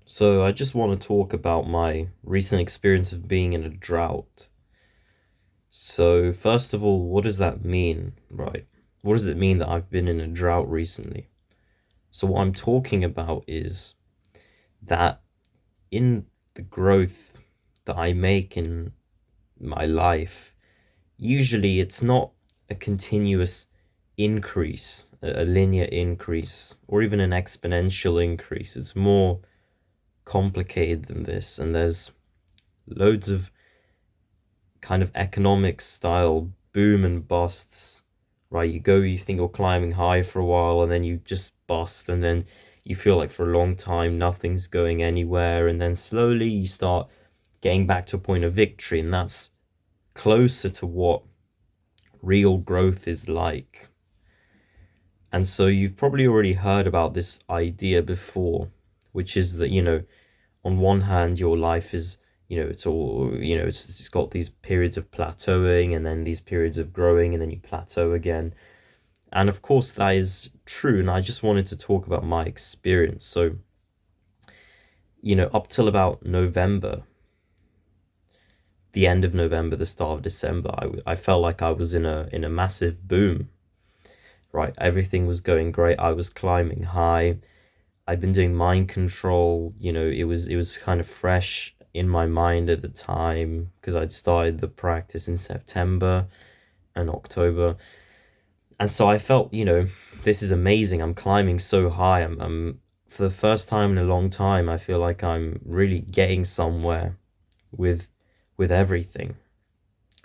So I just want to talk about my recent experience of being in a drought. So first of all, what does that mean, right? What does it mean that I've been in a drought recently? So what I'm talking about is that in the growth that I make in my life, usually it's not a continuous increase, a linear increase, or even an exponential increase. It's more complicated than this, and there's loads of kind of economic style boom and busts, right? You think you're climbing high for a while, and then you just bust, and then you feel like for a long time nothing's going anywhere, and then slowly you start getting back to a point of victory, and that's closer to what real growth is like. And so you've probably already heard about this idea before, which is that, on one hand, your life is, it's all, it's got these periods of plateauing and then these periods of growing and then you plateau again. And of course, that is true. And I just wanted to talk about my experience. So, up till about November, the end of November, the start of December, I felt like I was in a massive boom, right? Everything was going great. I was climbing high. I'd been doing mind control. It was kind of fresh in my mind at the time because I'd started the practice in September and October. And so I felt, this is amazing. I'm climbing so high. I'm for the first time in a long time, I feel like I'm really getting somewhere with with everything.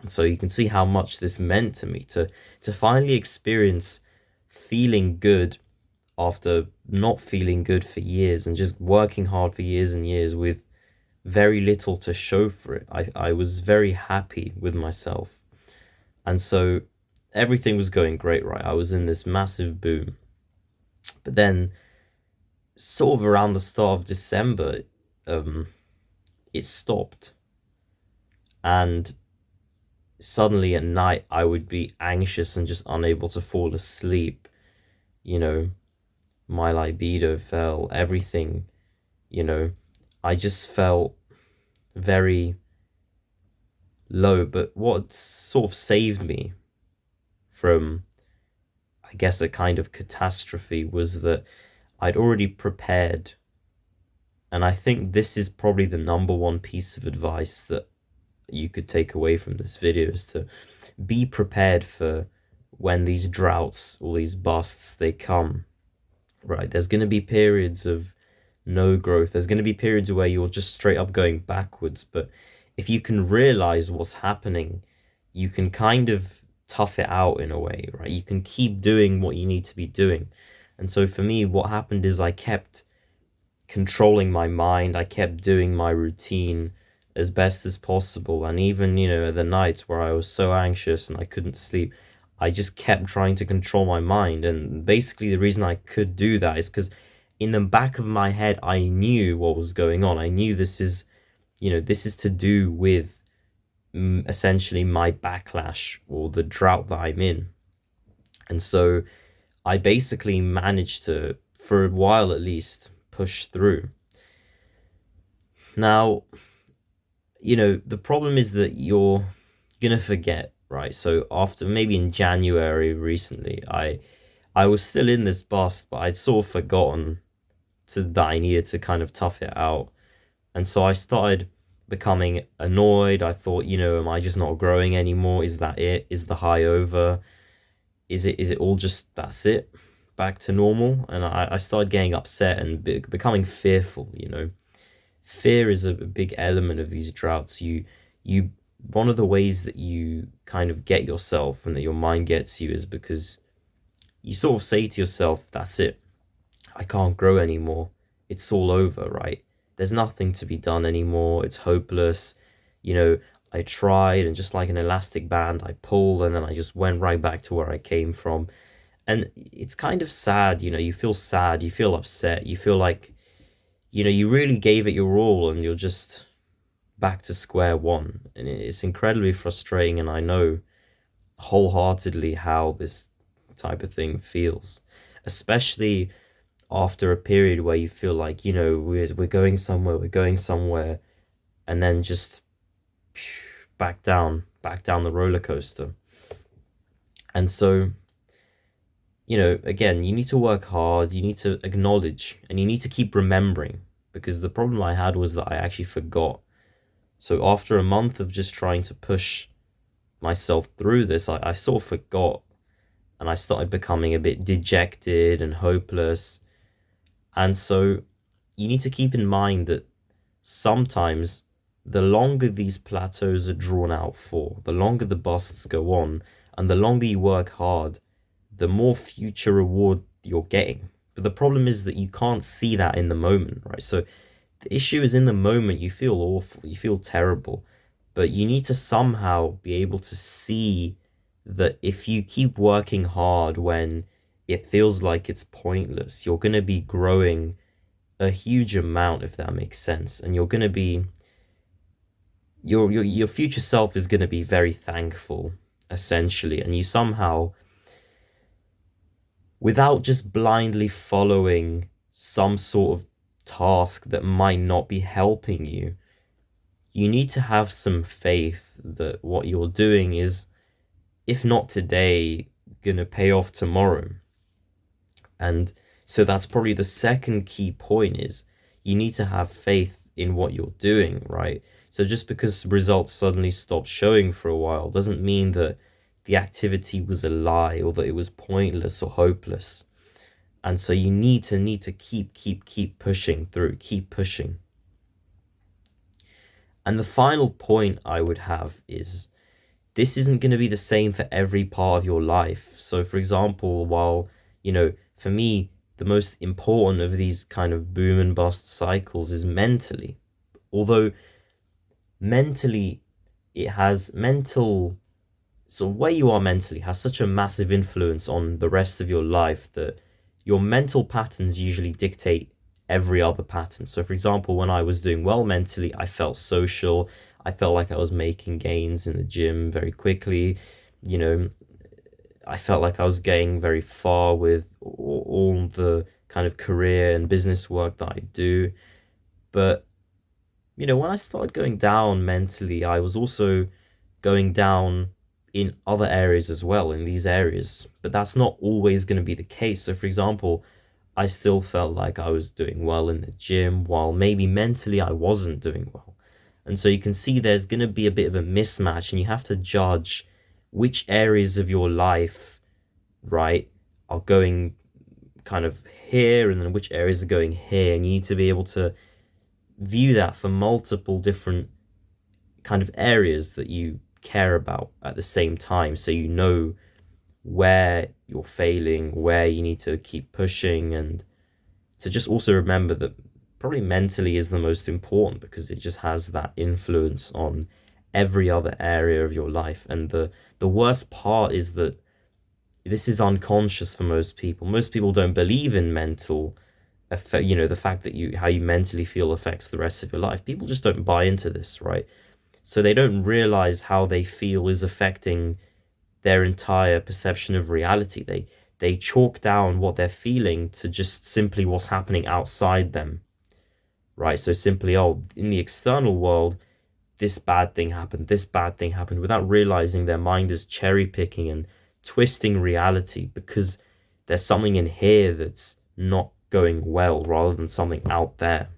And so you can see how much this meant to me to finally experience feeling good after not feeling good for years and just working hard for years and years with very little to show for it. I was very happy with myself. And so everything was going great, right? I was in this massive boom. But then, sort of around the start of December, um, it stopped. And suddenly at night, I would be anxious and just unable to fall asleep. You know, my libido fell, everything, you know, I just felt very low. But what sort of saved me from, I guess, a kind of catastrophe was that I'd already prepared. And I think this is probably the number one piece of advice that you could take away from this video is to be prepared for when these droughts or these busts they come, right? There's going to be periods of no growth. There's going to be periods where you're just straight up going backwards. But if you can realize what's happening, you can kind of tough it out in a way, right? You can keep doing what you need to be doing. And so for me, what happened is I kept controlling my mind. I kept doing my routine as best as possible. And even, the nights where I was so anxious and I couldn't sleep, I just kept trying to control my mind. And basically, the reason I could do that is because in the back of my head, I knew what was going on. I knew this is to do with essentially my backlash or the drought that I'm in. And so I basically managed to, for a while at least, push through. Now, the problem is that you're gonna forget, right? So after maybe in January recently, I was still in this bust, but I'd sort of forgotten that I needed to kind of tough it out. And so I started becoming annoyed. I thought, am I just not growing anymore? Is that it? Is the high over? Is it all just that's it? Back to normal? And I started getting upset and becoming fearful. Fear is a big element of these droughts. You one of the ways that you kind of get yourself and that your mind gets you is because you sort of say to yourself, that's it. I can't grow anymore. It's all over, right? There's nothing to be done anymore. It's hopeless. You know, I tried, and just like an elastic band, I pulled, and then I just went right back to where I came from. And it's kind of sad, you feel sad, you feel upset, you feel like, you really gave it your all, and you're just back to square one. And it's incredibly frustrating, and I know wholeheartedly how this type of thing feels, especially after a period where you feel like, we're going somewhere, and then just back down the roller coaster. And so, again, you need to work hard, you need to acknowledge, and you need to keep remembering, because the problem I had was that I actually forgot. So after a month of just trying to push myself through this, I sort of forgot, and I started becoming a bit dejected and hopeless. And so you need to keep in mind that sometimes the longer these plateaus are drawn out for, the longer the busts go on, and the longer you work hard, the more future reward you're getting. But the problem is that you can't see that in the moment, right? So the issue is, in the moment you feel awful, you feel terrible, but you need to somehow be able to see that if you keep working hard when it feels like it's pointless, you're going to be growing a huge amount, if that makes sense. And you're going to be, your future self is going to be very thankful, essentially. And you somehow, without just blindly following some sort of task that might not be helping you, you need to have some faith that what you're doing is, if not today, gonna pay off tomorrow. And so that's probably the second key point, is you need to have faith in what you're doing, right? So just because results suddenly stop showing for a while doesn't mean that the activity was a lie or that it was pointless or hopeless. And so you need to keep pushing through, keep pushing. And the final point I would have is, this isn't going to be the same for every part of your life. So for example, while, for me, the most important of these kind of boom and bust cycles is mentally. Although mentally, so where you are mentally has such a massive influence on the rest of your life that your mental patterns usually dictate every other pattern. So for example, when I was doing well mentally, I felt social. I felt like I was making gains in the gym very quickly. I felt like I was getting very far with all the kind of career and business work that I do. But, when I started going down mentally, I was also going down in other areas as well, in these areas. But that's not always going to be the case. So for example, I still felt like I was doing well in the gym, while maybe mentally I wasn't doing well. And so you can see there's going to be a bit of a mismatch, and you have to judge which areas of your life, right, are going kind of here, and then which areas are going here. And you need to be able to view that for multiple different kind of areas that you care about at the same time, so you know where you're failing, where you need to keep pushing. And to just also remember that probably mentally is the most important, because it just has that influence on every other area of your life. And the worst part is that this is unconscious for most people. Most people don't believe in mental effect, the fact that how you mentally feel affects the rest of your life. People just don't buy into this, right? So they don't realize how they feel is affecting their entire perception of reality. They chalk down what they're feeling to just simply what's happening outside them, right? So simply, oh, in the external world, this bad thing happened, without realizing their mind is cherry picking and twisting reality because there's something in here that's not going well, rather than something out there.